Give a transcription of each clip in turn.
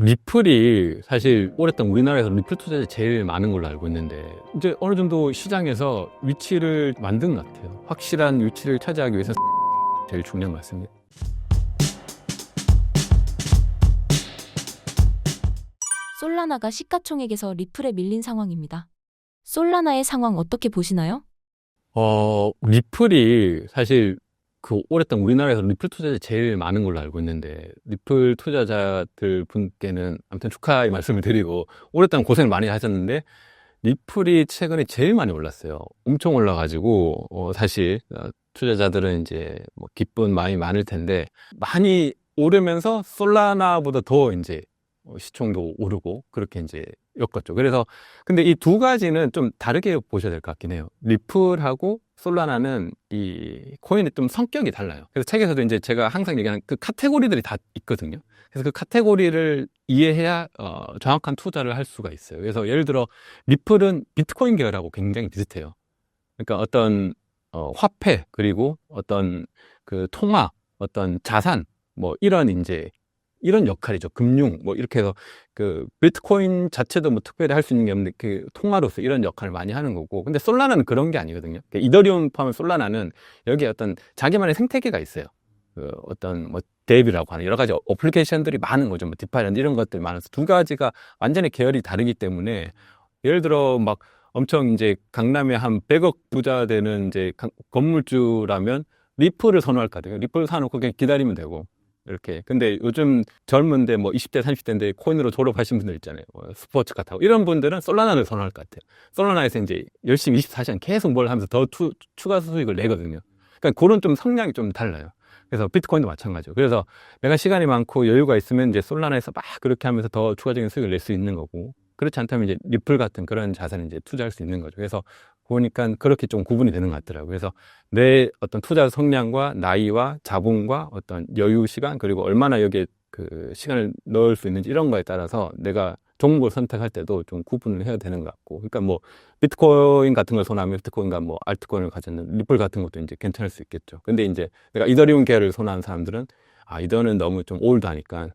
리플이 사실 오랫동안 우리나라에서 리플 투자자 제일 많은 걸로 알고 있는데 이제 어느 정도 시장에서 위치를 만든 것 같아요. 확실한 위치를 차지하기 위해서 제일 중요한 것 같습니다. 솔라나가 시가총액에서 리플에 밀린 상황입니다. 솔라나의 상황 어떻게 보시나요? 리플이 사실 오랫동안 우리나라에서 리플 투자자 제일 많은 걸로 알고 있는데 리플 투자자들 분께는 아무튼 축하의 말씀을 드리고 오랫동안 고생을 많이 하셨는데 리플이 최근에 제일 많이 올랐어요. 엄청 올라가지고 사실 투자자들은 이제 뭐 기쁜 마음이 많을 텐데 많이 오르면서 솔라나보다 더 이제 시총도 오르고 그렇게 이제 엮었죠. 그래서 근데 이 두 가지는 좀 다르게 보셔야 될 것 같긴 해요. 리플하고 솔라나는 이 코인의 좀 성격이 달라요. 그래서 책에서도 이제 제가 항상 얘기하는 그 카테고리들이 다 있거든요. 그래서 그 카테고리를 이해해야 정확한 투자를 할 수가 있어요. 그래서 예를 들어 리플은 비트코인 계열하고 굉장히 비슷해요. 그러니까 어떤 화폐 그리고 어떤 그 통화, 어떤 자산 뭐 이런 역할이죠. 금융 뭐 이렇게 해서 그 비트코인 자체도 뭐 특별히 할 수 있는 게 없는데 그 통화로서 이런 역할을 많이 하는 거고, 근데 솔라나는 그런 게 아니거든요. 이더리움 포함한 솔라나는 여기에 어떤 자기만의 생태계가 있어요. 그 어떤 뭐 뎁이라고 하는 여러 가지 어플리케이션들이 많은 거죠. 뭐 디파이란 이런 것들이 많아서 두 가지가 완전히 계열이 다르기 때문에 예를 들어 막 엄청 이제 강남에 한 100억 부자 되는 이제 건물주라면 리플을 선호할 것 같아요. 리플 사놓고 그냥 기다리면 되고 이렇게. 근데 요즘 젊은데 뭐 20대 30대인데 코인으로 졸업하신 분들 있잖아요. 뭐 스포츠카 타고 이런 분들은 솔라나를 선호할 것 같아요. 솔라나에서 이제 열심히 24시간 계속 뭘 하면서 더 추가 수익을 내거든요. 그러니까 그런 좀 성향이 좀 달라요. 그래서 비트코인도 마찬가지고. 그래서 내가 시간이 많고 여유가 있으면 이제 솔라나에서 막 그렇게 하면서 더 추가적인 수익을 낼 수 있는 거고, 그렇지 않다면 이제 리플 같은 그런 자산을 이제 투자할 수 있는 거죠. 그래서 보니까 그렇게 좀 구분이 되는 것 같더라고요. 그래서 내 어떤 투자 성향과 나이와 자본과 어떤 여유 시간 그리고 얼마나 여기에 그 시간을 넣을 수 있는지 이런 거에 따라서 내가 종목을 선택할 때도 좀 구분을 해야 되는 것 같고, 그러니까 뭐 비트코인 같은 걸 선호하면 비트코인과 뭐 알트코인을 가졌는 리플 같은 것도 이제 괜찮을 수 있겠죠. 근데 이제 내가 이더리움 계열을 선호하는 사람들은 이더는 너무 좀 올드하니까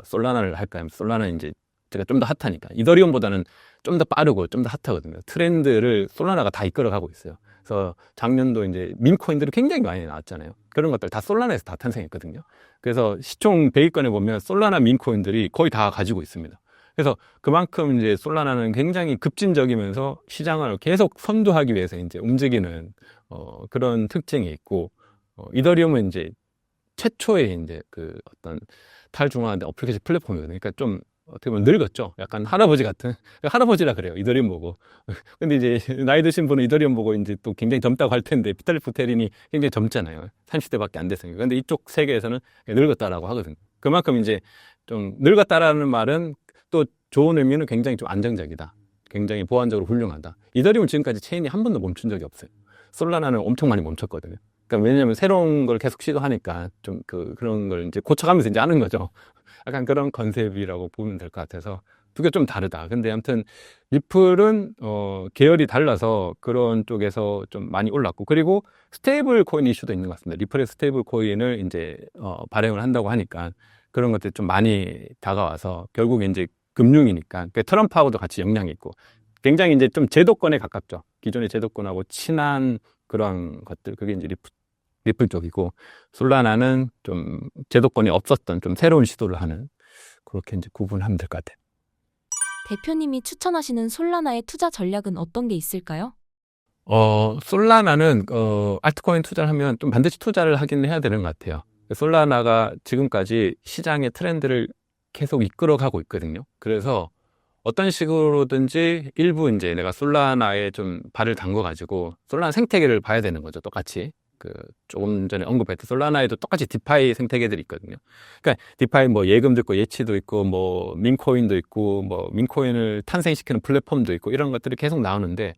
솔라나를 할까 하면 솔라나는 이제 제가 좀 더 핫하니까, 이더리움보다는 좀 더 빠르고 좀 더 핫하거든요. 트렌드를 솔라나가 다 이끌어가고 있어요. 그래서 작년도 이제 밈코인들이 굉장히 많이 나왔잖아요. 그런 것들 다 솔라나에서 다 탄생했거든요. 그래서 시총 100위권에 보면 솔라나 밈코인들이 거의 다 가지고 있습니다. 그래서 그만큼 이제 솔라나는 굉장히 급진적이면서 시장을 계속 선도하기 위해서 이제 움직이는 그런 특징이 있고, 이더리움은 이제 최초의 이제 그 어떤 탈중앙화 어플리케이션 플랫폼이거든요. 그러니까 좀 어떻게 보면 늙었죠. 약간 할아버지 같은, 할아버지라 그래요. 이더리움 보고. 근데 이제 나이 드신 분은 이더리움 보고 이제 또 굉장히 젊다고 할 텐데, 비탈릭 부테린이 굉장히 젊잖아요. 30대밖에 안 됐으니까. 근데 이쪽 세계에서는 늙었다라고 하거든요. 그만큼 이제 좀 늙었다라는 말은 또 좋은 의미는 굉장히 좀 안정적이다. 굉장히 보안적으로 훌륭하다. 이더리움은 지금까지 체인이 한 번도 멈춘 적이 없어요. 솔라나는 엄청 많이 멈췄거든요. 그러니까 왜냐면 새로운 걸 계속 시도하니까 좀 그런 걸 이제 고쳐가면서 이제 하는 거죠. 약간 그런 컨셉이라고 보면 될 것 같아서 두 개 좀 다르다. 근데 아무튼 리플은 계열이 달라서 그런 쪽에서 좀 많이 올랐고, 그리고 스테이블 코인 이슈도 있는 것 같습니다. 리플의 스테이블 코인을 이제 발행을 한다고 하니까 그런 것들이 좀 많이 다가와서 결국에 이제 금융이니까 트럼프하고도 같이 영향이 있고 굉장히 이제 좀 제도권에 가깝죠. 기존의 제도권하고 친한 그런 것들, 그게 이제 리플 쪽이고, 솔라나는 좀 제도권이 없었던 좀 새로운 시도를 하는, 그렇게 이제 구분하면 될 것 같아요. 대표님이 추천하시는 솔라나의 투자 전략은 어떤 게 있을까요? 솔라나는 알트코인 투자를 하면 좀 반드시 투자를 하긴 해야 되는 것 같아요. 솔라나가 지금까지 시장의 트렌드를 계속 이끌어가고 있거든요. 그래서 어떤 식으로든지 일부 이제 내가 솔라나에 좀 발을 담궈가지고 솔라나 생태계를 봐야 되는 거죠. 똑같이. 조금 전에 언급했던 솔라나에도 똑같이 디파이 생태계들이 있거든요. 그러니까 디파이 뭐 예금도 있고 예치도 있고 뭐 민코인도 있고 뭐 민코인을 탄생시키는 플랫폼도 있고 이런 것들이 계속 나오는데,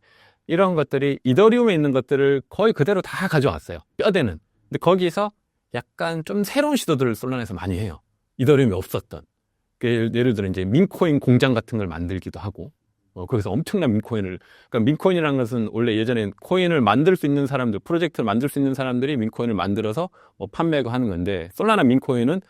이런 것들이 이더리움에 있는 것들을 거의 그대로 다 가져왔어요. 뼈대는. 근데 거기서 약간 좀 새로운 시도들을 솔라나에서 많이 해요. 이더리움이 없었던. 예를 들어 이제 민코인 공장 같은 걸 만들기도 하고, 거기서 엄청난 민코인을, 그러니까 민코인이라는 것은 원래 예전에 코인을 만들 수 있는 사람들, 프로젝트를 만들 수 있는 사람들이 민코인을 만들어서 판매하고 하는 건데, 솔라나 민코인은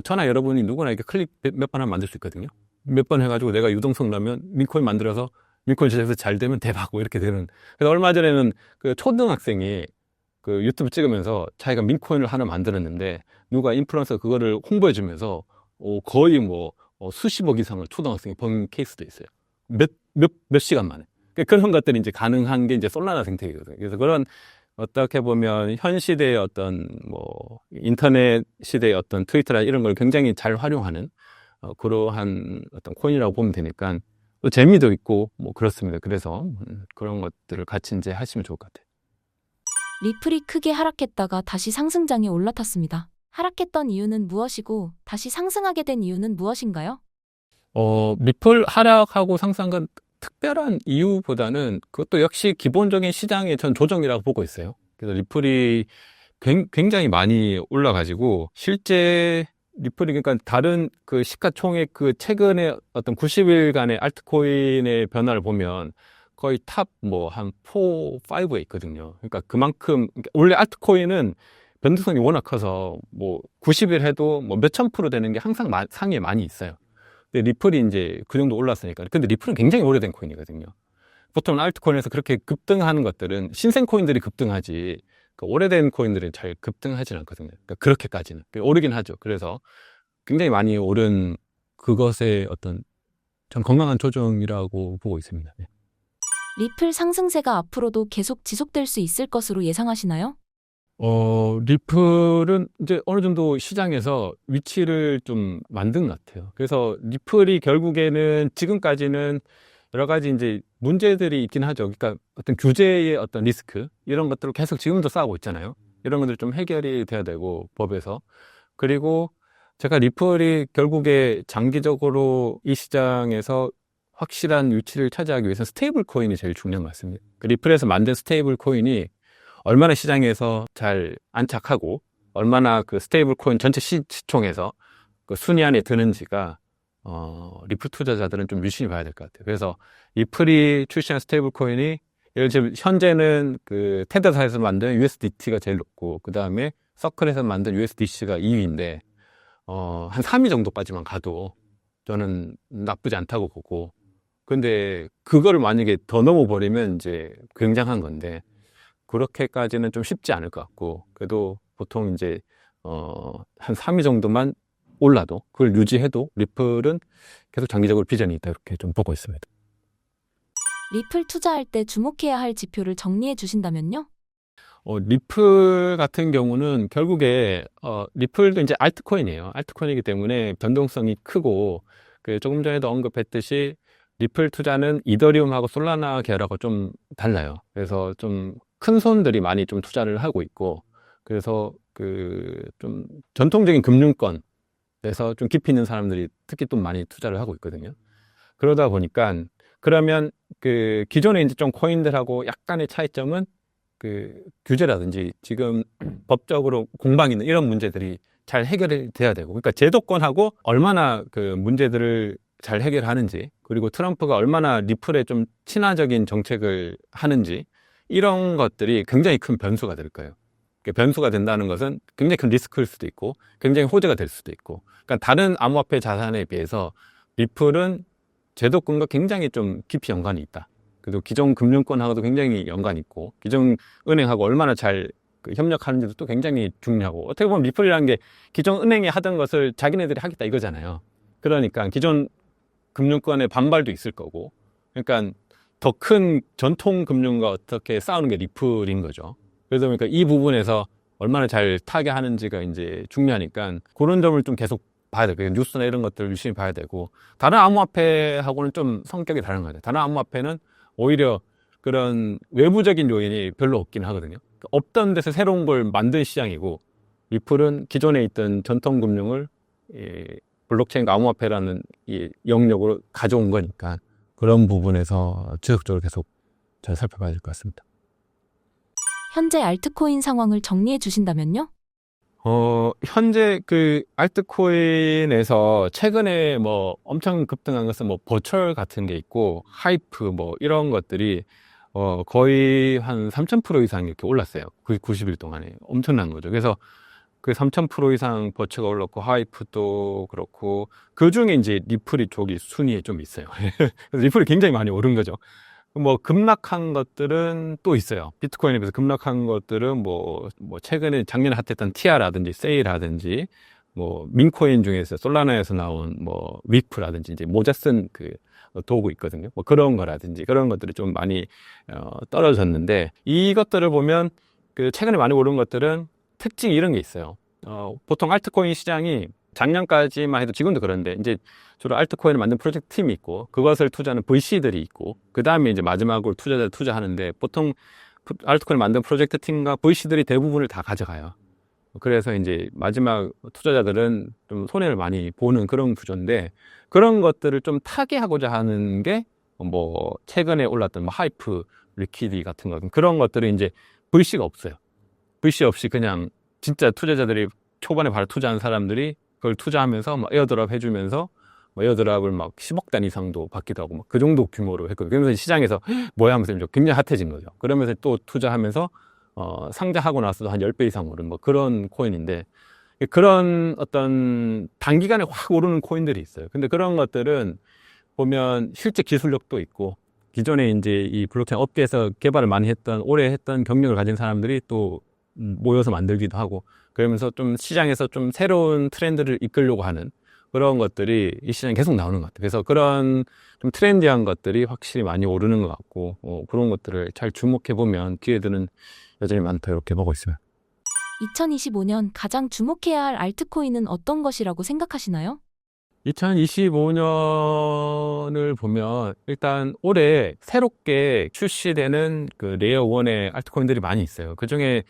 저나 여러분이 누구나 이렇게 클릭 몇 번 하면 만들 수 있거든요. 몇 번 해가지고 내가 유동성 나면 민코인 만들어서 민코인 제작해서 잘 되면 대박 뭐 이렇게 되는. 그래서 얼마 전에는 그 초등학생이 그 유튜브 찍으면서 자기가 민코인을 하나 만들었는데 누가 인플루언서 그거를 홍보해주면서 거의 뭐 수십억 이상을 초등학생이 번 케이스도 있어요. 몇 시간 만에. 그러니까 그런 것들이 이제 가능한 게 이제 솔라나 생태계거든요. 그래서 그런 어떻게 보면 현 시대의 어떤 뭐 인터넷 시대의 어떤 트위터나 이런 걸 굉장히 잘 활용하는 그러한 어떤 코인이라고 보면 되니까 또 재미도 있고 뭐 그렇습니다. 그래서 그런 것들을 같이 이제 하시면 좋을 것 같아요. 리플이 크게 하락했다가 다시 상승장에 올라탔습니다. 하락했던 이유는 무엇이고 다시 상승하게 된 이유는 무엇인가요? 리플 하락하고 상승한 특별한 이유보다는 그것도 역시 기본적인 시장의 전 조정이라고 보고 있어요. 그래서 리플이 굉장히 많이 올라가지고 실제 리플이 그러니까 다른 그 시가총액 그 최근에 어떤 90일간의 알트코인의 변화를 보면 거의 탑 뭐 한 4, 5에 있거든요. 그러니까 그만큼 원래 알트코인은 변동성이 워낙 커서 뭐 90일 해도 뭐 몇천 프로 되는 게 항상 상위에 많이 있어요. 근데 리플이 이제 그 정도 올랐으니까. 근데 리플은 굉장히 오래된 코인이거든요. 보통 알트코인에서 그렇게 급등하는 것들은 신생 코인들이 급등하지 그 오래된 코인들이 잘 급등하지는 않거든요. 그러니까 그렇게까지는 오르긴 하죠. 그래서 굉장히 많이 오른 그것의 어떤 전 건강한 조정이라고 보고 있습니다. 네. 리플 상승세가 앞으로도 계속 지속될 수 있을 것으로 예상하시나요? 리플은 이제 어느 정도 시장에서 위치를 좀 만든 것 같아요. 그래서 리플이 결국에는 지금까지는 여러 가지 이제 문제들이 있긴 하죠. 그러니까 어떤 규제의 어떤 리스크 이런 것들을 계속 지금도 싸우고 있잖아요. 이런 것들이 좀 해결이 돼야 되고 법에서. 그리고 제가 리플이 결국에 장기적으로 이 시장에서 확실한 위치를 차지하기 위해서 스테이블 코인이 제일 중요한 것 같습니다. 그 리플에서 만든 스테이블 코인이 얼마나 시장에서 잘 안착하고 얼마나 그 스테이블 코인 전체 시총에서 그 순위 안에 드는지가 리플 투자자들은 좀 유심히 봐야 될 것 같아요. 그래서 리플이 출시한 스테이블 코인이 예를 들면 현재는 그 테더사에서 만든 USDT가 제일 높고 그 다음에 서클에서 만든 USDC가 2위인데 한 3위 정도까지만 가도 저는 나쁘지 않다고 보고 근데 그거를 만약에 더 넘어버리면 이제 굉장한 건데 그렇게까지는 좀 쉽지 않을 것 같고 그래도 보통 이제 한 3위 정도만 올라도 그걸 유지해도 리플은 계속 장기적으로 비전이 있다 이렇게 좀 보고 있습니다. 리플 투자할 때 주목해야 할 지표를 정리해 주신다면요? 리플 같은 경우는 결국에 리플도 이제 알트코인이에요. 알트코인이기 때문에 변동성이 크고 그 조금 전에도 언급했듯이 리플 투자는 이더리움하고 솔라나 계열하고 좀 달라요. 그래서 좀 큰 손들이 많이 좀 투자를 하고 있고 그래서 그 좀 전통적인 금융권에서 좀 깊이 있는 사람들이 특히 또 많이 투자를 하고 있거든요. 그러다 보니까 그러면 그 기존에 이제 좀 코인들하고 약간의 차이점은 그 규제라든지 지금 법적으로 공방이 있는 이런 문제들이 잘 해결이 돼야 되고 그러니까 제도권하고 얼마나 그 문제들을 잘 해결하는지 그리고 트럼프가 얼마나 리플에 좀 친화적인 정책을 하는지 이런 것들이 굉장히 큰 변수가 될 거예요. 변수가 된다는 것은 굉장히 큰 리스크일 수도 있고 굉장히 호재가 될 수도 있고 그러니까 다른 암호화폐 자산에 비해서 리플은 제도권과 굉장히 좀 깊이 연관이 있다. 그리고 기존 금융권하고도 굉장히 연관이 있고 기존 은행하고 얼마나 잘 협력하는지도 또 굉장히 중요하고 어떻게 보면 리플이라는 게 기존 은행이 하던 것을 자기네들이 하겠다 이거잖아요. 그러니까 기존 금융권의 반발도 있을 거고 그러니까 더 큰 전통 금융과 어떻게 싸우는 게 리플인 거죠. 그래서 그러니까 이 부분에서 얼마나 잘 타개하는지가 이제 중요하니까 그런 점을 좀 계속 봐야 돼요. 뉴스나 이런 것들을 유심히 봐야 되고 다른 암호화폐하고는 좀 성격이 다른 거예요. 다른 암호화폐는 오히려 그런 외부적인 요인이 별로 없긴 하거든요. 없던 데서 새로운 걸 만든 시장이고 리플은 기존에 있던 전통 금융을 블록체인과 암호화폐라는 이 영역으로 가져온 거니까 그런 부분에서 지속적으로 계속 잘 살펴봐야 될 것 같습니다. 현재 알트코인 상황을 정리해 주신다면요? 현재 그 알트코인에서 최근에 뭐 엄청 급등한 것은 뭐 버철 같은 게 있고 하이프 뭐 이런 것들이 거의 한 3,000% 이상 이렇게 올랐어요. 90일 동안에 엄청난 거죠. 그래서 그 3,000% 이상 버츠가 올랐고 하이프도 그렇고 그 중에 이제 리플이 쪽이 순위에 좀 있어요. 그래서 리플이 굉장히 많이 오른 거죠. 뭐 급락한 것들은 또 있어요. 비트코인에 비해서 급락한 것들은 뭐 최근에 작년에 핫했던 티아라든지 세이라든지 뭐 민코인 중에서 솔라나에서 나온 뭐 위프라든지 이제 모자 쓴 그 도구 있거든요. 뭐 그런 거라든지 그런 것들이 좀 많이 떨어졌는데 이것들을 보면 그 최근에 많이 오른 것들은 특징이 이런 게 있어요. 보통 알트코인 시장이 작년까지만 해도 지금도 그런데 이제 주로 알트코인을 만든 프로젝트 팀이 있고 그것을 투자하는 VC들이 있고 그 다음에 이제 마지막으로 투자자들 투자하는데 보통 알트코인을 만든 프로젝트 팀과 VC들이 대부분을 다 가져가요. 그래서 이제 마지막 투자자들은 좀 손해를 많이 보는 그런 구조인데 그런 것들을 좀 타개하고자 하는 게 뭐 최근에 올랐던 뭐 하이프, 리퀴디 같은 거 그런 것들이 이제 VC가 없어요. VC 없이 그냥 진짜 투자자들이 초반에 바로 투자한 사람들이 그걸 투자하면서 막 에어드랍 해주면서 뭐 에어드랍을 막 10억 단 이상도 받기도 하고 막 그 정도 규모로 했거든요. 그러면서 시장에서 뭐야 하면서 굉장히 핫해진 거죠. 그러면서 또 투자하면서 상장하고 나서도 한 10배 이상 오른 뭐 그런 코인인데 그런 어떤 단기간에 확 오르는 코인들이 있어요. 근데 그런 것들은 보면 실제 기술력도 있고 기존에 이제 이 블록체인 업계에서 개발을 많이 했던 오래 했던 경력을 가진 사람들이 또 모여서 만들기도 하고 그러면서 좀 시장에서 좀 새로운 트렌드를 이끌려고 하는 그런 것들이 이 시장에 계속 나오는 것 같아요. 그래서 그런 좀 트렌디한 것들이 확실히 많이 오르는 것 같고 그런 것들을 잘 주목해 보면 기회들은 여전히 많다 이렇게 보고 있어요. 2025년 가장 주목해야 할 알트코인은 어떤 것이라고 생각하시나요? 2025년을 보면 일단 올해 새롭게 출시되는 그 레이어 1의 알트코인들이 많이 있어요. 그 중에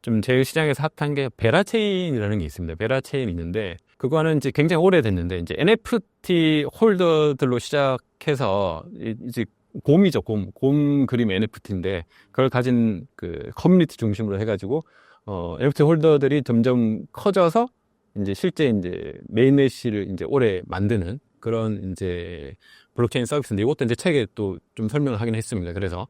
좀 제일 시장에서 핫한 게 베라체인이라는 게 있습니다. 베라체인이 있는데 그거는 이제 굉장히 오래됐는데 이제 NFT 홀더들로 시작해서 이제 곰이죠. 곰 그림 NFT인데 그걸 가진 그 커뮤니티 중심으로 해가지고 NFT 홀더들이 점점 커져서 이제 실제 이제 메인넷시를 이제 올해 만드는 그런 이제 블록체인 서비스인데 이것도 이제 책에 또 좀 설명을 하긴 했습니다. 그래서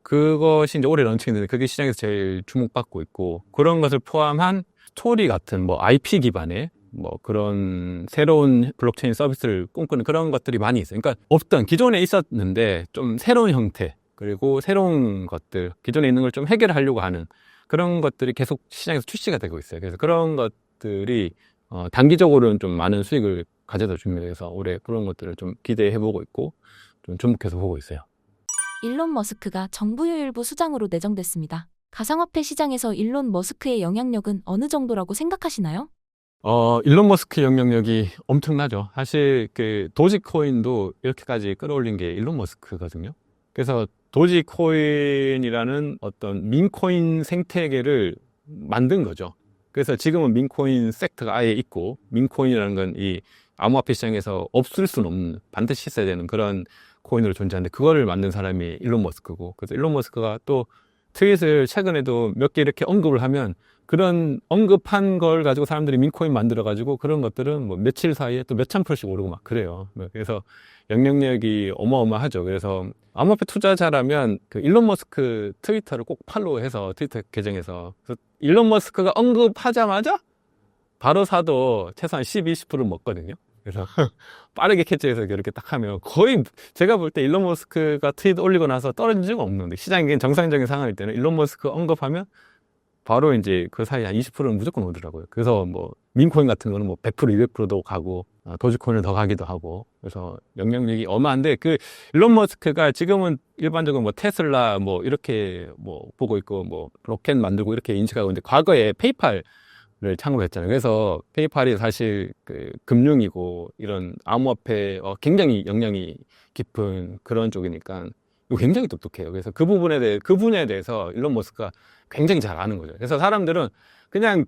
그것이 이제 올해 런칭했는데 그게 시장에서 제일 주목받고 있고 그런 것을 포함한 스토리 같은 뭐 IP 기반의 뭐 그런 새로운 블록체인 서비스를 꿈꾸는 그런 것들이 많이 있어요. 그러니까 없던 기존에 있었는데 좀 새로운 형태 그리고 새로운 것들 기존에 있는 걸 좀 해결하려고 하는 그런 것들이 계속 시장에서 출시가 되고 있어요. 그래서 그런 것들이 단기적으로는 좀 많은 수익을 가져다 줍니다. 그래서 올해 그런 것들을 좀 기대해보고 있고 좀 주목해서 보고 있어요. 일론 머스크가 정부유일부 수장으로 내정됐습니다. 가상화폐 시장에서 일론 머스크의 영향력은 어느 정도라고 생각하시나요? 일론 머스크 영향력이 엄청나죠. 사실 그 도지코인도 이렇게까지 끌어올린 게 일론 머스크거든요. 그래서 도지코인이라는 어떤 민코인 생태계를 만든 거죠. 그래서 지금은 민코인 섹터가 아예 있고 민코인이라는 건 이 암호화폐 시장에서 없을 수는 없는 반드시 있어야 되는 그런 코인으로 존재하는데 그거를 만든 사람이 일론 머스크고 그래서 일론 머스크가 또 트윗을 최근에도 몇 개 이렇게 언급을 하면 그런 언급한 걸 가지고 사람들이 민코인 만들어 가지고 그런 것들은 뭐 며칠 사이에 또 몇천 프로씩 오르고 막 그래요. 그래서 영향력이 어마어마하죠. 그래서 암호화폐 투자자라면 그 일론 머스크 트위터를 꼭 팔로우해서 트위터 계정에서 그래서 일론 머스크가 언급하자마자 바로 사도 최소한 10, 20% 먹거든요. 그래서 빠르게 캐치해서 이렇게 딱 하면 거의 제가 볼 때 일론 머스크가 트윗 올리고 나서 떨어진 적은 없는데 시장이 정상적인 상황일 때는 일론 머스크 언급하면 바로 이제 그 사이에 한 20%는 무조건 오더라고요. 그래서 뭐 민코인 같은 거는 뭐 100%, 200%도 가고 도지코인을 더 가기도 하고 그래서 영향력이 어마한데 그 일론 머스크가 지금은 일반적으로 뭐 테슬라 뭐 이렇게 뭐 보고 있고 뭐 로켓 만들고 이렇게 인식하고 있는데 과거에 페이팔 를 창업했잖아요. 그래서 페이팔이 사실 그 금융이고 이런 암호화폐 굉장히 영향이 깊은 그런 쪽이니까 굉장히 똑똑해요. 그래서 그 분야에 대해서 일론 머스크가 굉장히 잘 아는 거죠. 그래서 사람들은 그냥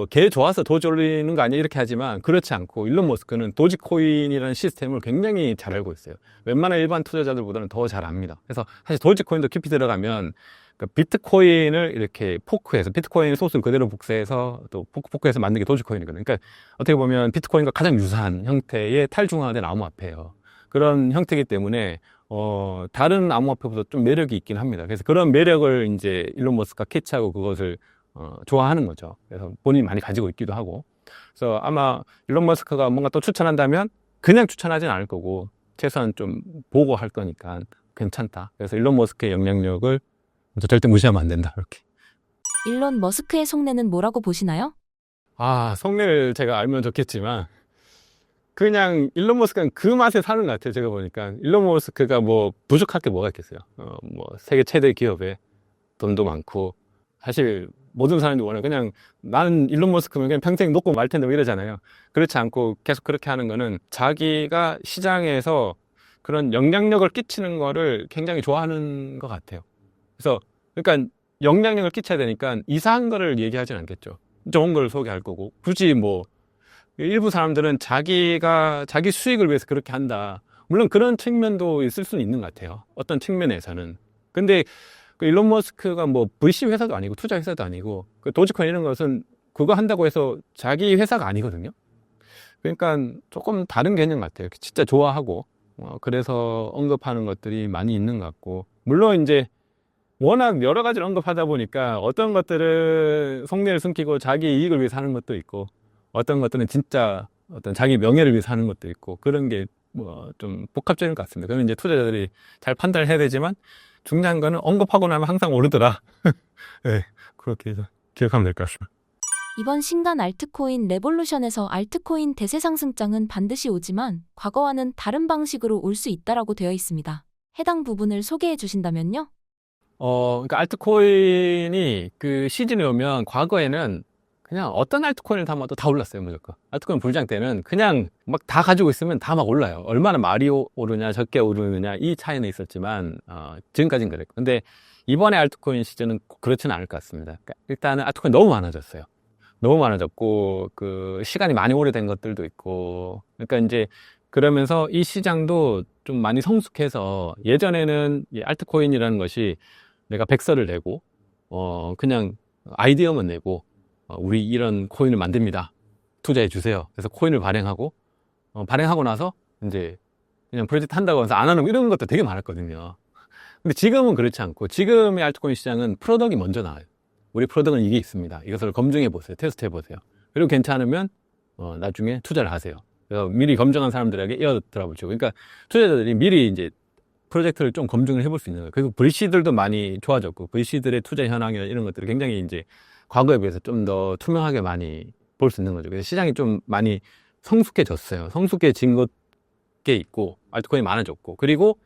걔 좋아서 도지 올리는 거 아니야 이렇게 하지만 그렇지 않고 일론 머스크는 도지코인이라는 시스템을 굉장히 잘 알고 있어요. 웬만한 일반 투자자들보다는 더 잘 압니다. 그래서 사실 도지코인도 깊이 들어가면 비트코인을 이렇게 포크해서 비트코인 소스를 그대로 복사해서 또 포크해서 만든 게 도지코인이거든요. 그러니까 어떻게 보면 비트코인과 가장 유사한 형태의 탈중앙화된 암호화폐예요. 그런 형태이기 때문에 다른 암호화폐보다 좀 매력이 있긴 합니다. 그래서 그런 매력을 이제 일론 머스크가 캐치하고 그것을 좋아하는 거죠. 그래서 본인이 많이 가지고 있기도 하고. 그래서 아마 일론 머스크가 뭔가 또 추천한다면 그냥 추천하진 않을 거고 최소한 좀 보고 할 거니까 괜찮다. 그래서 일론 머스크의 영향력을 절대 무시하면 안 된다. 이렇게. 일론 머스크의 속내는 뭐라고 보시나요? 속내를 제가 알면 좋겠지만 그냥 일론 머스크는 그 맛에 사는 것 같아요. 제가 보니까 일론 머스크가 뭐 부족할 게 뭐가 있겠어요. 뭐 세계 최대 기업에 돈도 많고 사실 모든 사람들이 원해 그냥 나는 일론 머스크면 그냥 평생 놓고 말 텐데 뭐 이러잖아요. 그렇지 않고 계속 그렇게 하는 거는 자기가 시장에서 그런 영향력을 끼치는 거를 굉장히 좋아하는 것 같아요. 그래서 그러니까 영향력을 끼쳐야 되니까 이상한 거를 얘기하진 않겠죠. 좋은 걸 소개할 거고 굳이 뭐 일부 사람들은 자기 수익을 위해서 그렇게 한다. 물론 그런 측면도 있을 수는 있는 것 같아요. 어떤 측면에서는. 근데 그 일론 머스크가 뭐 VC 회사도 아니고 투자 회사도 아니고 그 도지코인 이런 것은 그거 한다고 해서 자기 회사가 아니거든요. 그러니까 조금 다른 개념 같아요. 진짜 좋아하고 그래서 언급하는 것들이 많이 있는 것 같고 물론 이제 워낙 여러 가지를 언급하다 보니까 어떤 것들은 속내를 숨기고 자기 이익을 위해서 하는 것도 있고 어떤 것들은 진짜 어떤 자기 명예를 위해서 하는 것도 있고 그런 게 뭐 좀 복합적인 것 같습니다. 그러면 이제 투자자들이 잘 판단을 해야 되지만 중요한 거는 언급하고 나면 항상 오르더라. 네, 그렇게 해서 기억하면 될 것 같습니다. 이번 신간 알트코인 레볼루션에서 알트코인 대세 상승장은 반드시 오지만 과거와는 다른 방식으로 올 수 있다라고 되어 있습니다. 해당 부분을 소개해 주신다면요? 그러니까 알트코인이 그 시즌에 오면 과거에는 그냥 어떤 알트코인을 담아도 다 올랐어요, 무조건. 알트코인 불장 때는 그냥 막 다 가지고 있으면 다 막 올라요. 얼마나 많이 오르냐, 적게 오르느냐, 이 차이는 있었지만, 지금까지는 그랬고. 근데 이번에 알트코인 시즌은 그렇지는 않을 것 같습니다. 그러니까 일단은 알트코인 너무 많아졌어요. 너무 많아졌고, 그, 시간이 많이 오래된 것들도 있고. 그러니까 이제, 그러면서 이 시장도 좀 많이 성숙해서 예전에는 이 알트코인이라는 것이 내가 백서를 내고, 그냥 아이디어만 내고, 우리 이런 코인을 만듭니다. 투자해 주세요. 그래서 코인을 발행하고, 발행하고 나서 이제 그냥 프로젝트 한다고 해서 안 하는 이런 것도 되게 많았거든요. 근데 지금은 그렇지 않고, 지금의 알트코인 시장은 프로덕이 먼저 나와요. 우리 프로덕은 이게 있습니다. 이것을 검증해 보세요. 테스트 해 보세요. 그리고 괜찮으면, 나중에 투자를 하세요. 그래서 미리 검증한 사람들에게 에어드랍을 주고. 그러니까 투자자들이 미리 이제 프로젝트를 좀 검증을 해볼 수 있는 거예요. 그리고 VC들도 많이 좋아졌고, VC들의 투자 현황이나 이런 것들이 굉장히 이제 과거에 비해서 좀 더 투명하게 많이 볼 수 있는 거죠. 그래서 시장이 좀 많이 성숙해졌어요. 성숙해진 게 있고, 알트코인이 많아졌고, 그리고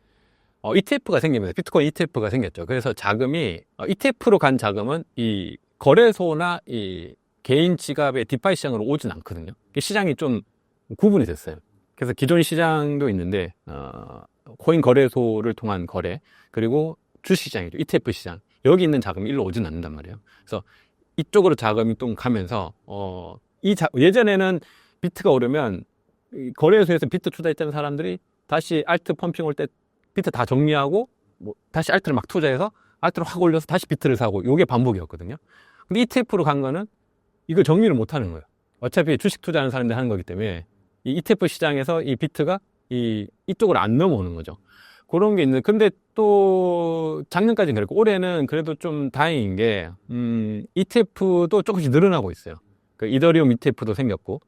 ETF가 생깁니다. 비트코인 ETF가 생겼죠. 그래서 자금이, ETF로 간 자금은 이 거래소나 이 개인 지갑의 디파이 시장으로 오진 않거든요. 시장이 좀 구분이 됐어요. 그래서 기존 시장도 있는데, 코인 거래소를 통한 거래, 그리고 주시장이죠. ETF 시장. 여기 있는 자금이 일로 오진 않는단 말이에요. 그래서 이쪽으로 자금이 또 가면서, 예전에는 비트가 오르면, 이 거래소에서 비트 투자했던 사람들이 다시 알트 펌핑 올 때 비트 다 정리하고, 뭐, 다시 알트를 막 투자해서, 알트를 확 올려서 다시 비트를 사고, 요게 반복이었거든요. 근데 ETF로 간 거는 이걸 정리를 못 하는 거예요. 어차피 주식 투자하는 사람들이 하는 거기 때문에, 이 ETF 시장에서 이 비트가 이쪽으로 안 넘어오는 거죠. 그런 게 있는데, 근데 또 작년까지는 그랬고, 올해는 그래도 좀 다행인 게, ETF도 조금씩 늘어나고 있어요. 그 이더리움 ETF도 생겼고,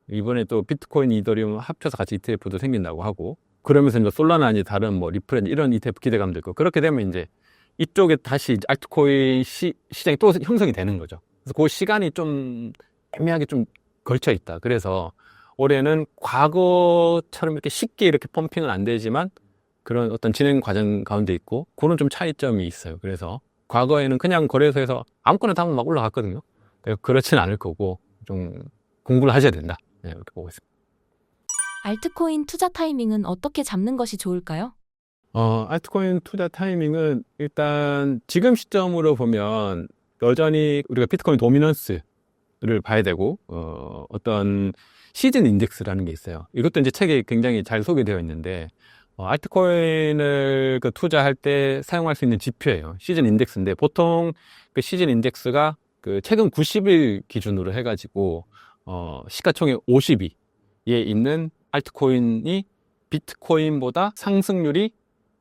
이번에 또 비트코인, 이더리움 합쳐서 같이 ETF도 생긴다고 하고, 그러면서 이제 솔라나 아니 다른 뭐 리플 이런 ETF 기대감도 있고, 그렇게 되면 이제 이쪽에 다시 알트코인 시장이 또 형성이 되는 거죠. 그래서 그 시간이 좀 애매하게 좀 걸쳐 있다. 그래서 올해는 과거처럼 이렇게 쉽게 이렇게 펌핑은 안 되지만 그런 어떤 진행 과정 가운데 있고 그런 좀 차이점이 있어요. 그래서 과거에는 그냥 거래소에서 아무거나 담으면 막 올라갔거든요. 그렇진 않을 거고 좀 공부를 하셔야 된다. 네, 이렇게 보고 있습니다. 알트코인 투자 타이밍은 어떻게 잡는 것이 좋을까요? 알트코인 투자 타이밍은 일단 지금 시점으로 보면 여전히 우리가 비트코인 도미넌스를 봐야 되고 어떤 시즌 인덱스라는 게 있어요. 이것도 이제 책에 굉장히 잘 소개되어 있는데 알트코인을 그 투자할 때 사용할 수 있는 지표예요. 시즌 인덱스인데 보통 그 시즌 인덱스가 그 최근 90일 기준으로 해가지고 시가총액 50위에 있는 알트코인이 비트코인보다 상승률이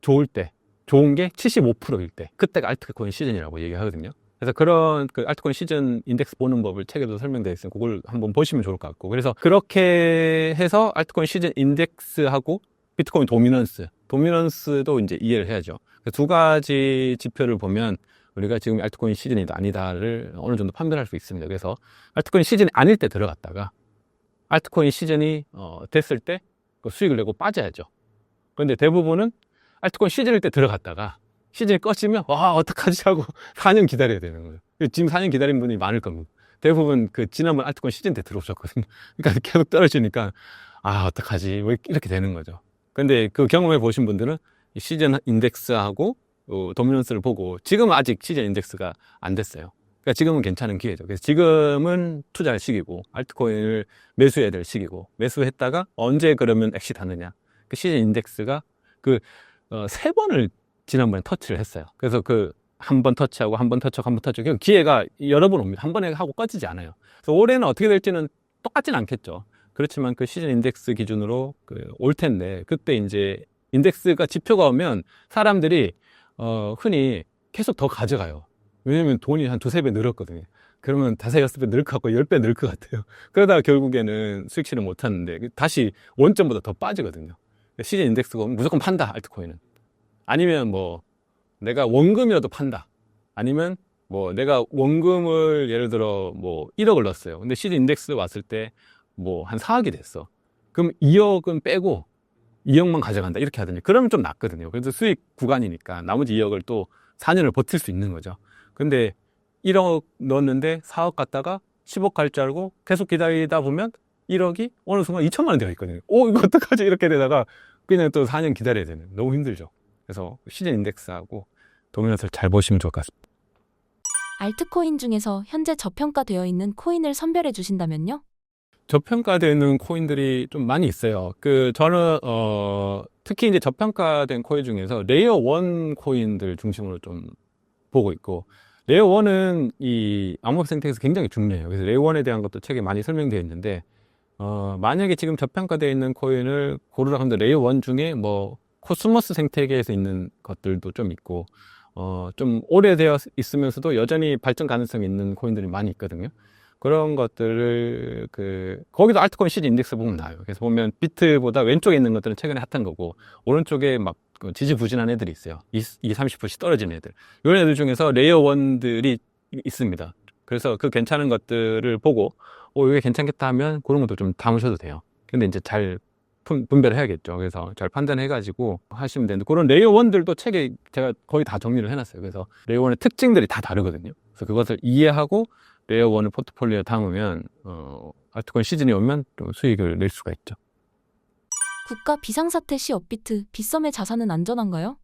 좋을 때, 좋은 게 75%일 때, 그때가 알트코인 시즌이라고 얘기하거든요. 그래서 그런 그 알트코인 시즌 인덱스 보는 법을 책에도 설명되어 있으니 그걸 한번 보시면 좋을 것 같고. 그래서 그렇게 해서 알트코인 시즌 인덱스하고 비트코인 도미넌스도 이제 이해를 해야죠. 두 가지 지표를 보면 우리가 지금 알트코인 시즌이다 아니다를 어느 정도 판별할 수 있습니다. 그래서 알트코인 시즌이 아닐 때 들어갔다가 알트코인 시즌이 됐을 때 그 수익을 내고 빠져야죠. 그런데 대부분은 알트코인 시즌일 때 들어갔다가 시즌이 꺼지면 와 어떡하지 하고 4년 기다려야 되는 거예요. 지금 4년 기다린 분이 많을 겁니다. 대부분 그 지난번 알트코인 시즌 때 들어오셨거든요. 그러니까 계속 떨어지니까 아 어떡하지 왜 이렇게 되는 거죠. 근데 그 경험해 보신 분들은 시즌 인덱스하고 도미넌스를 보고 지금은 아직 시즌 인덱스가 안 됐어요. 그러니까 지금은 괜찮은 기회죠. 그래서 지금은 투자할 시기고 알트코인을 매수해야 될 시기고 매수했다가 언제 그러면 엑시트 하느냐. 그 시즌 인덱스가 그 3번을 지난번에 터치를 했어요. 그래서 그 한 번 터치하고 한 번 터치하고 한 번 터치하고 기회가 여러 번 옵니다. 한 번에 하고 꺼지지 않아요. 그래서 올해는 어떻게 될지는 똑같진 않겠죠. 그렇지만 그 시즌 인덱스 기준으로 올 텐데 그때 이제 인덱스가 지표가 오면 사람들이 흔히 계속 더 가져가요. 왜냐면 돈이 한 2-3배 늘었거든요. 그러면 5-6배 늘 것 같고 10배 늘 것 같아요. 그러다가 결국에는 수익 실현 못 하는데 다시 원점보다 더 빠지거든요. 시즌 인덱스가 오면 무조건 판다, 알트코인은. 아니면 뭐 내가 원금이라도 판다. 아니면 뭐 내가 원금을 예를 들어 뭐 1억을 넣었어요. 근데 시즌 인덱스 왔을 때 뭐 한 4억이 됐어. 그럼 2억은 빼고 2억만 가져간다. 이렇게 하든지. 그러면 좀 낫거든요. 그래서 수익 구간이니까 나머지 2억을 또 4년을 버틸 수 있는 거죠. 근데 1억 넣었는데 4억 갔다가 10억 갈 줄 알고 계속 기다리다 보면 1억이 어느 순간 2천만 원 되어 있거든요. 이거 어떡하지? 이렇게 되다가 그냥 또 4년 기다려야 되는. 너무 힘들죠. 그래서 시즌 인덱스하고 도미넌스를 잘 보시면 좋을 것 같습니다. 알트코인 중에서 현재 저평가되어 있는 코인을 선별해 주신다면요? 저평가되는 코인들이 좀 많이 있어요. 저는 특히 이제 저평가된 코인 중에서 레이어 1 코인들 중심으로 좀 보고 있고, 레이어 1은 이 암호화폐 생태계에서 굉장히 중요해요. 그래서 레이어 1에 대한 것도 책에 많이 설명되어 있는데, 만약에 지금 저평가되어 있는 코인을 고르라 하면 레이어 1 중에 뭐 코스모스 생태계에서 있는 것들도 좀 있고, 좀 오래되어 있으면서도 여전히 발전 가능성이 있는 코인들이 많이 있거든요. 그런 것들을 거기도 알트코인 시즌 인덱스 보면 나와요. 그래서 보면 비트보다 왼쪽에 있는 것들은 최근에 핫한 거고 오른쪽에 막 지지부진한 애들이 있어요. 20-30%씩 떨어지는 애들. 이런 애들 중에서 레이어 1들이 있습니다. 그래서 그 괜찮은 것들을 보고 이게 괜찮겠다 하면 그런 것도 좀 담으셔도 돼요. 근데 이제 잘 분별을 해야겠죠. 그래서 잘 판단해가지고 하시면 되는데 그런 레이어 1들도 책에 제가 거의 다 정리를 해놨어요. 그래서 레이어 1의 특징들이 다 다르거든요. 그래서 그것을 이해하고 레이어 1을 포트폴리오에 담으면 알트코인 시즌이 오면 또 수익을 낼 수가 있죠. 국가 비상사태 시 업비트, 빗썸의 자산은 안전한가요?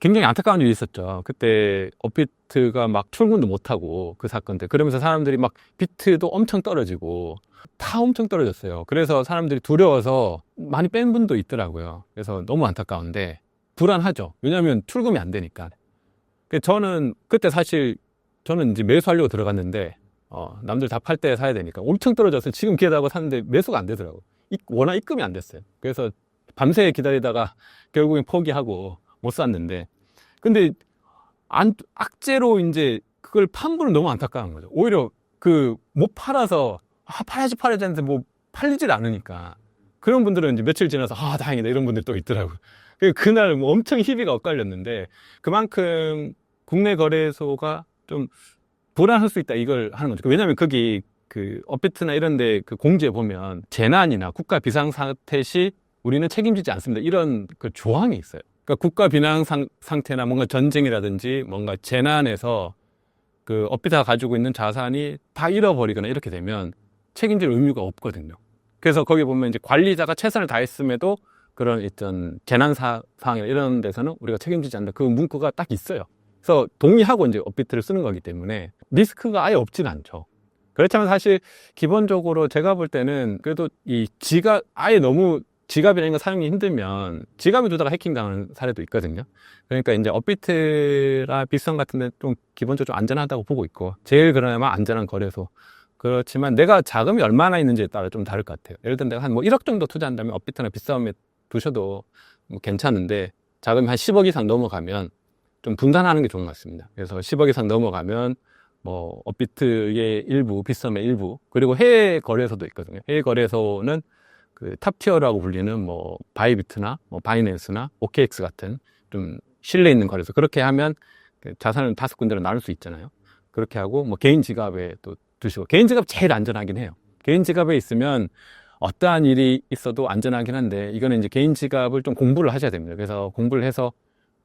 굉장히 안타까운 일이 있었죠. 그때 업비트가 막 출근도 못하고 그 사건 때 그러면서 사람들이 막 비트도 엄청 떨어지고 다 엄청 떨어졌어요. 그래서 사람들이 두려워서 많이 뺀 분도 있더라고요. 그래서 너무 안타까운데 불안하죠. 왜냐하면 출금이 안 되니까. 저는 그때 사실 저는 이제 매수하려고 들어갔는데 남들 다 팔 때 사야 되니까 엄청 떨어졌어요. 지금 기회다고 샀는데 매수가 안 되더라고요. 워낙 입금이 안 됐어요. 그래서 밤새 기다리다가 결국엔 포기하고 못 샀는데 근데 악재로 이제 그걸 판 분은 너무 안타까운 거죠. 오히려 못 팔아서 팔아야지 했는데 뭐 팔리질 않으니까 그런 분들은 이제 며칠 지나서 다행이다 이런 분들이 또 있더라고요. 그날 뭐 엄청 희비가 엇갈렸는데 그만큼 국내 거래소가 좀 불안할 수 있다 이걸 하는 거죠. 왜냐하면 거기 업비트나 이런데 공지에 보면 재난이나 국가 비상사태 시 우리는 책임지지 않습니다. 이런 조항이 있어요. 그러니까 국가 비상 상태나 뭔가 전쟁이라든지 뭔가 재난에서 업비트가 가지고 있는 자산이 다 잃어버리거나 이렇게 되면 책임질 의무가 없거든요. 그래서 거기 보면 이제 관리자가 최선을 다했음에도 그런 있던 재난 상황이나 이런 데서는 우리가 책임지지 않는다. 그 문구가 딱 있어요. 그래서 동의하고 이제 업비트를 쓰는 거기 때문에 리스크가 아예 없진 않죠. 그렇지만 사실 기본적으로 제가 볼 때는 그래도 아예 너무 지갑이라는 거 사용이 힘들면 지갑에 두다가 해킹당하는 사례도 있거든요. 그러니까 이제 업비트나 빗썸 같은 데 좀 기본적으로 좀 안전하다고 보고 있고 제일 그나마 안전한 거래소. 그렇지만 내가 자금이 얼마나 있는지에 따라 좀 다를 것 같아요. 예를 들어 내가 한 1억 정도 투자한다면 업비트나 빗썸에 두셔도 뭐 괜찮은데 자금이 한 10억 이상 넘어가면 좀 분산하는 게 좋은 것 같습니다. 그래서 10억 이상 넘어가면 뭐 업비트의 일부, 빗썸의 일부, 그리고 해외 거래소도 있거든요. 해외 거래소는 그 탑티어라고 불리는 뭐 바이비트나 뭐 바이낸스나 OKX 같은 좀 신뢰 있는 거래소, 그렇게 하면 그 자산을 5군데로 나눌 수 있잖아요. 그렇게 하고 뭐 개인 지갑에 또 두시고, 개인 지갑 제일 안전하긴 해요. 개인 지갑에 있으면 어떠한 일이 있어도 안전하긴 한데, 이거는 이제 개인 지갑을 좀 공부를 하셔야 됩니다. 그래서 공부를 해서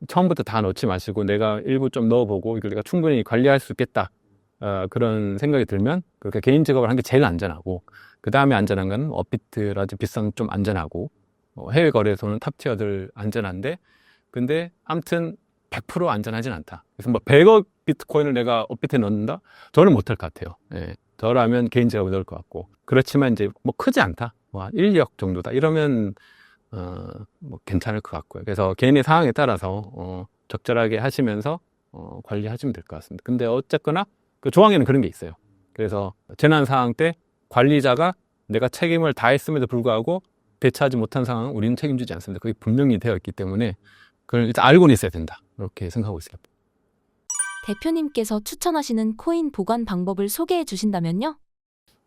처음부터 다 넣지 마시고 내가 일부 좀 넣어보고 이걸 내가 충분히 관리할 수 있겠다, 그런 생각이 들면 그렇게 개인 지갑을 한 게 제일 안전하고, 그 다음에 안전한 건 업비트라든지 비싼 좀 안전하고, 해외 거래소는 탑티어들 안전한데, 근데 아무튼 100% 안전하진 않다. 그래서 뭐 100억 비트코인을 내가 업비트에 넣는다? 저는 못할 것 같아요. 예. 저라면 개인 지갑에 넣을 것 같고. 그렇지만 이제 뭐 크지 않다. 뭐 한 1억 정도다. 이러면 뭐 괜찮을 것 같고요. 그래서 개인의 상황에 따라서 적절하게 하시면서 관리하시면 될 것 같습니다. 근데 어쨌거나 그 조항에는 그런 게 있어요. 그래서 재난 상황 때 관리자가 내가 책임을 다했음에도 불구하고 대처하지 못한 상황은 우리는 책임지지 않습니다. 그게 분명히 되어 있기 때문에 그걸 일단 알고는 있어야 된다. 이렇게 생각하고 있습니다. 대표님께서 추천하시는 코인 보관 방법을 소개해 주신다면요?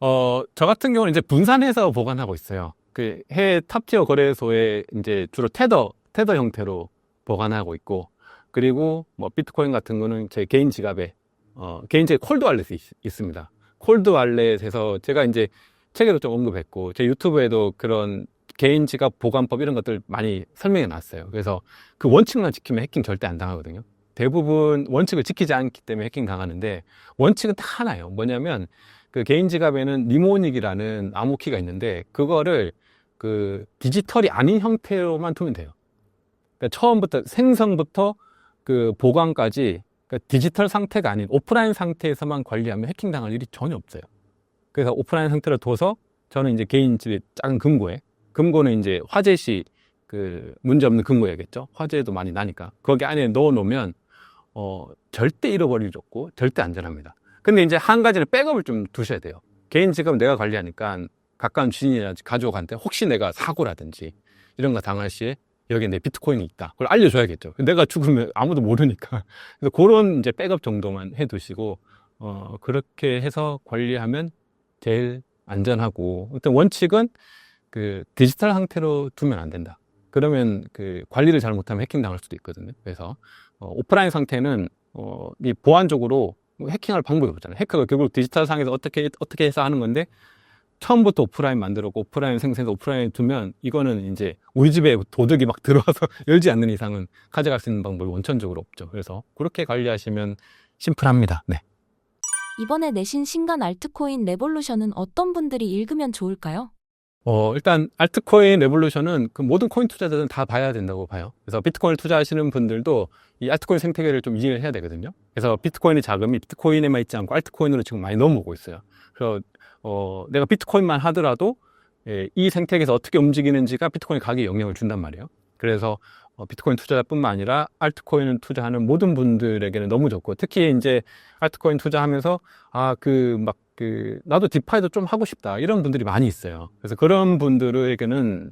저 같은 경우는 이제 분산해서 보관하고 있어요. 그 해외 탑티어 거래소에 이제 주로 테더 형태로 보관하고 있고, 그리고 뭐 비트코인 같은 거는 제 개인 지갑에, 개인 제 콜드 월렛이 있습니다. 콜드 월렛에서 제가 이제 책에도 좀 언급했고, 제 유튜브에도 그런 개인 지갑 보관법 이런 것들 많이 설명해 놨어요. 그래서 그 원칙만 지키면 해킹 절대 안 당하거든요. 대부분 원칙을 지키지 않기 때문에 해킹 당하는데, 원칙은 다 하나예요. 뭐냐면 그 개인 지갑에는 니모닉이라는 암호키가 있는데, 그거를 그 디지털이 아닌 형태로만 두면 돼요. 그러니까 처음부터 생성부터 그 보관까지, 그러니까 디지털 상태가 아닌 오프라인 상태에서만 관리하면 해킹 당할 일이 전혀 없어요. 그래서 오프라인 상태로 둬서 저는 이제 개인 집에 작은 금고는 이제 화재 시 그 문제 없는 금고야겠죠. 화재도 많이 나니까 거기 안에 넣어 놓으면 절대 잃어버릴 일 없고 절대 안전합니다. 근데 이제 한 가지는 백업을 좀 두셔야 돼요. 개인 지갑은 내가 관리하니까 가까운 지인이라든지 가족한테 혹시 내가 사고라든지 이런 거 당할 시에 여기에 내 비트코인이 있다, 그걸 알려줘야겠죠. 내가 죽으면 아무도 모르니까. 그래서 그런 이제 백업 정도만 해두시고 그렇게 해서 관리하면 제일 안전하고, 일단 원칙은 그 디지털 상태로 두면 안 된다. 그러면 그 관리를 잘못하면 해킹 당할 수도 있거든요. 그래서 오프라인 상태는 이 보안적으로 해킹할 방법이 없잖아요. 해커가 결국 디지털 상에서 어떻게 해서 하는 건데, 처음부터 오프라인 만들었고 오프라인 생성해서 오프라인에 두면 이거는 이제 우리 집에 도둑이 막 들어와서 열지 않는 이상은 가져갈 수 있는 방법이 원천적으로 없죠. 그래서 그렇게 관리하시면 심플합니다. 네. 이번에 내신 신간 알트코인 레볼루션은 어떤 분들이 읽으면 좋을까요? 일단 알트코인 레볼루션은 그 모든 코인 투자자들은 다 봐야 된다고 봐요. 그래서 비트코인을 투자하시는 분들도 이 알트코인 생태계를 좀 이해를 해야 되거든요. 그래서 비트코인의 자금이 비트코인에만 있지 않고 알트코인으로 지금 많이 넘어오고 있어요. 그래서 내가 비트코인만 하더라도 이 생태계에서 어떻게 움직이는지가 비트코인 가격에 영향을 준단 말이에요. 그래서 비트코인 투자자뿐만 아니라 알트코인을 투자하는 모든 분들에게는 너무 좋고, 특히 이제 알트코인 투자하면서 나도 디파이도 좀 하고 싶다, 이런 분들이 많이 있어요. 그래서 그런 분들에게는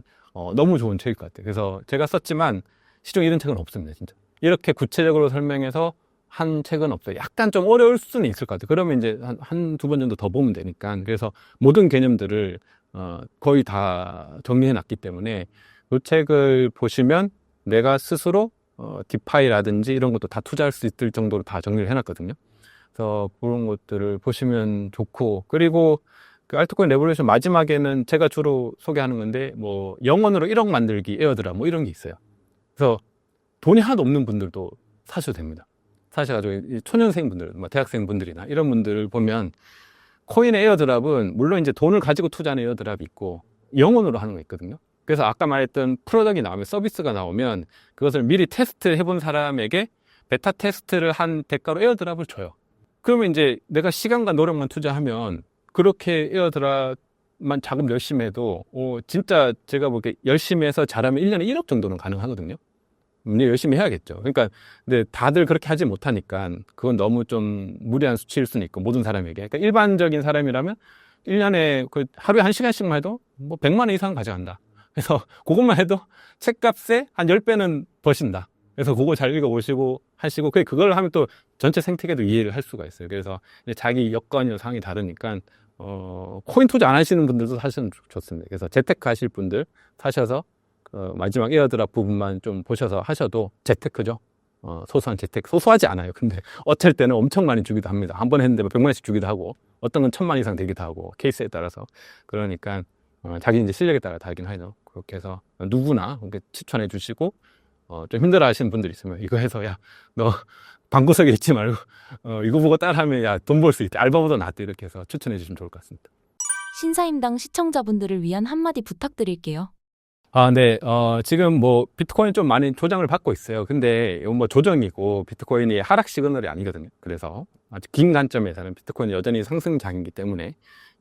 너무 좋은 책일 것 같아요. 그래서 제가 썼지만 시중에 이런 책은 없습니다, 진짜. 이렇게 구체적으로 설명해서 한 책은 없어요. 약간 좀 어려울 수는 있을 것 같아요. 그러면 이제 한두 번 정도 더 보면 되니까. 그래서 모든 개념들을 거의 다 정리해 놨기 때문에 이 책을 보시면 내가 스스로 디파이라든지 이런 것도 다 투자할 수 있을 정도로 다 정리를 해놨거든요. 그래서 그런 것들을 보시면 좋고, 그리고 그 알트코인 레볼루션 마지막에는 제가 주로 소개하는 건데, 뭐 영원으로 1억 만들기 에어드랍 뭐 이런 게 있어요. 그래서 돈이 하나도 없는 분들도 사셔도 됩니다. 사셔가지고 초년생 분들, 뭐 대학생 분들이나 이런 분들을 보면 코인의 에어드랍은 물론 이제 돈을 가지고 투자하는 에어드랍이 있고 영원으로 하는 거 있거든요. 그래서 아까 말했던 프로덕트가 나오면, 서비스가 나오면 그것을 미리 테스트 해본 사람에게 베타 테스트를 한 대가로 에어드랍을 줘요. 그러면 이제 내가 시간과 노력만 투자하면 그렇게 에어드랍만 자금 열심히 해도 진짜 제가 보기에 열심히 해서 잘하면 1년에 1억 정도는 가능하거든요. 열심히 해야겠죠. 그러니까 근데 다들 그렇게 하지 못하니까 그건 너무 좀 무리한 수치일 수는 있고, 모든 사람에게. 그러니까 일반적인 사람이라면 1년에 그 하루에 1시간씩만 해도 뭐 100만 원 이상 가져간다. 그래서 그것만 해도 책값에 한 10배는 버신다. 그래서 그거 잘 읽어보시고 하시고, 그걸 하면 또 전체 생태계도 이해를 할 수가 있어요. 그래서 이제 자기 여건이나 상황이 다르니까, 코인 투자 안 하시는 분들도 사실은 좋습니다. 그래서 재테크 하실 분들 사셔서, 마지막 에어드랍 부분만 좀 보셔서 하셔도 재테크죠. 소소한 재테크. 소소하지 않아요. 근데 어쩔 때는 엄청 많이 주기도 합니다. 한 번 했는데 100만 원씩 주기도 하고, 어떤 건 1000만 이상 되기도 하고, 케이스에 따라서. 그러니까, 자기 이제 실력에 따라 다르긴 하죠. 그렇게 해서 누구나 이렇게 추천해 주시고, 좀 힘들어 하시는 분들 있으면 이거 해서, 야, 너 방구석에 있지 말고, 이거 보고 따라하면, 야, 돈 벌 수 있대. 알바보다 낫대. 이렇게 해서 추천해 주시면 좋을 것 같습니다. 신사임당 시청자분들을 위한 한마디 부탁드릴게요. 네. 지금 뭐 비트코인 좀 많이 조정을 받고 있어요. 근데 이건 뭐 조정이고 비트코인이 하락 시그널이 아니거든요. 그래서 아주 긴 관점에서는 비트코인이 여전히 상승장이기 때문에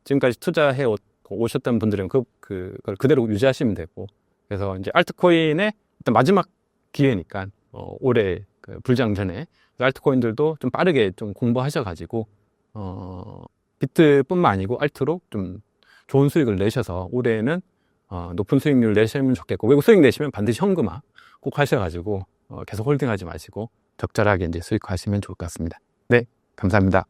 지금까지 투자해 오셨던 분들은 그걸 그대로 유지하시면 되고, 그래서 이제 알트코인의 어떤 마지막 기회니까, 올해 그 불장 전에 알트코인들도 좀 빠르게 좀 공부하셔가지고, 비트뿐만 아니고 알트로 좀 좋은 수익을 내셔서 올해는 높은 수익률 내시면 좋겠고, 외국 수익 내시면 반드시 현금화 꼭 하셔가지고, 계속 홀딩하지 마시고 적절하게 이제 수익화하시면 좋을 것 같습니다. 네, 감사합니다.